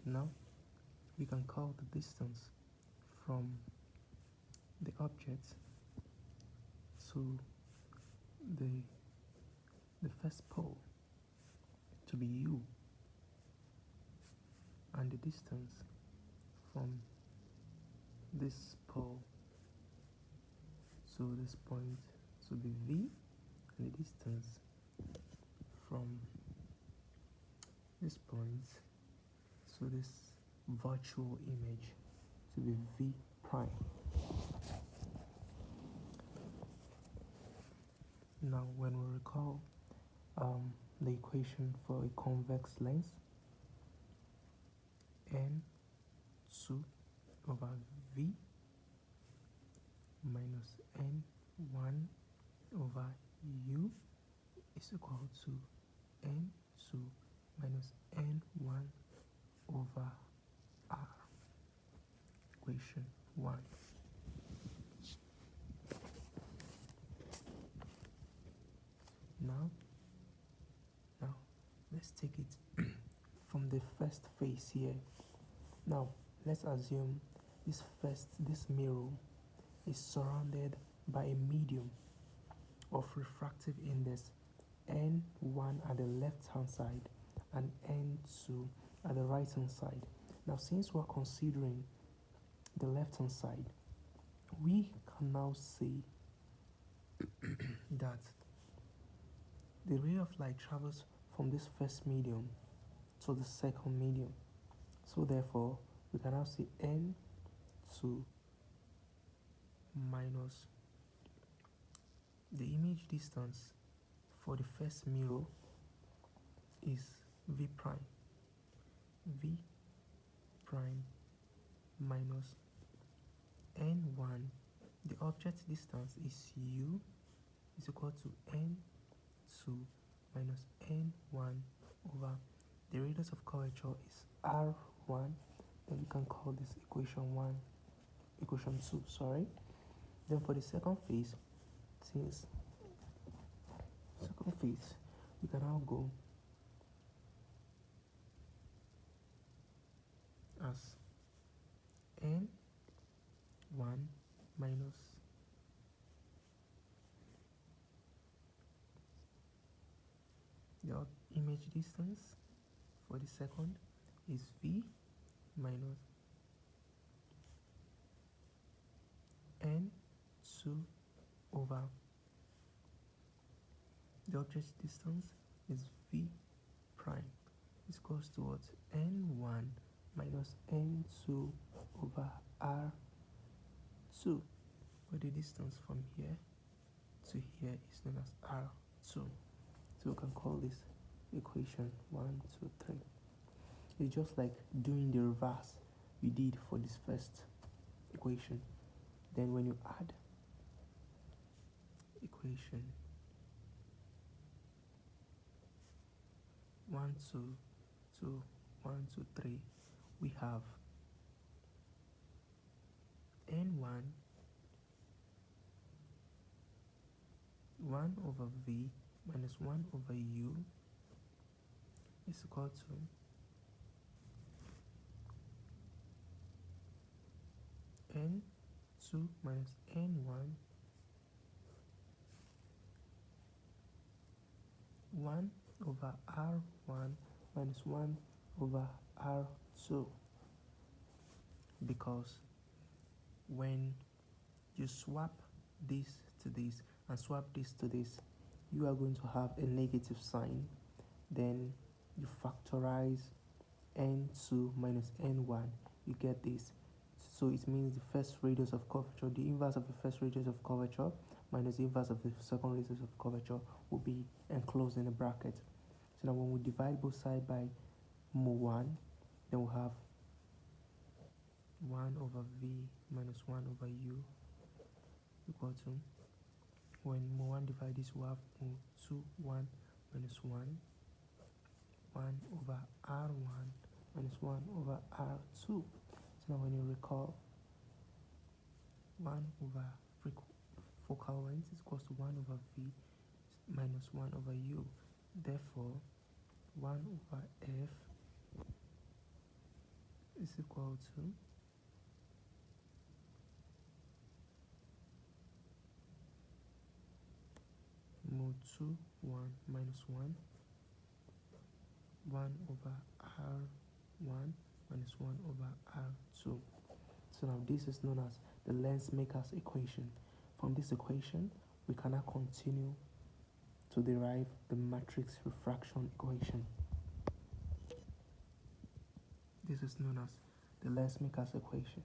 Now we can call the distance from the object to the first pole to be u, and the distance from this pole to this point to be v, and the distance from this point to this virtual image to be v prime. Now when we recall the equation for a convex lens, n2 over v minus n1 over u is equal to n2 minus n1 over r, equation 1. Now let's take it from the first face here. Now let's assume this mirror is surrounded by a medium of refractive index n1 at the left hand side and n2 at the right hand side. Now since we're considering the left hand side, we can now see that the ray of light travels from this first medium to the second medium. So therefore we can now see n2 minus the image distance for the first mirror is v prime minus n1, the object distance is u, is equal to n2 minus n1 over the radius of curvature is r1. Then we can call this equation 2, sorry. Then for the second phase, we can now go as n1 minus the image distance for the second is v minus n2 over the object distance is v prime is equals to what? n1 minus n2 over r2, where the distance from here to here is known as r2. So we can call this equation 1, 2, 3. It's just like doing the reverse you did for this first equation. Then when you add equation 1, 2, 2, 1, 2, 3, we have n1 1 over v minus 1 over u is equal to n2 minus n1 1 over r1 minus 1 over r2, because when you swap this to this and swap this to this, you are going to have a negative sign. Then you factorize n2 minus n1, you get this. So it means the first radius of curvature, the inverse of the first radius of curvature minus the inverse of the second radius of curvature will be enclosed in a bracket. So now when we divide both sides by mu1, then we'll have 1 over v minus 1 over u equal to, when mu1 divide this, we'll have mu2 1 minus 1 over r1 minus 1 over r2. So now when you recall, 1 over focal length is equal to 1 over v minus 1 over u. Therefore 1 over f is equal to mod 2 1 minus 1 1 over r1 minus 1 over r2. So now this is known as the lens maker's equation. From this equation, we can now continue to derive the matrix refraction equation. This is known as the lens maker's equation.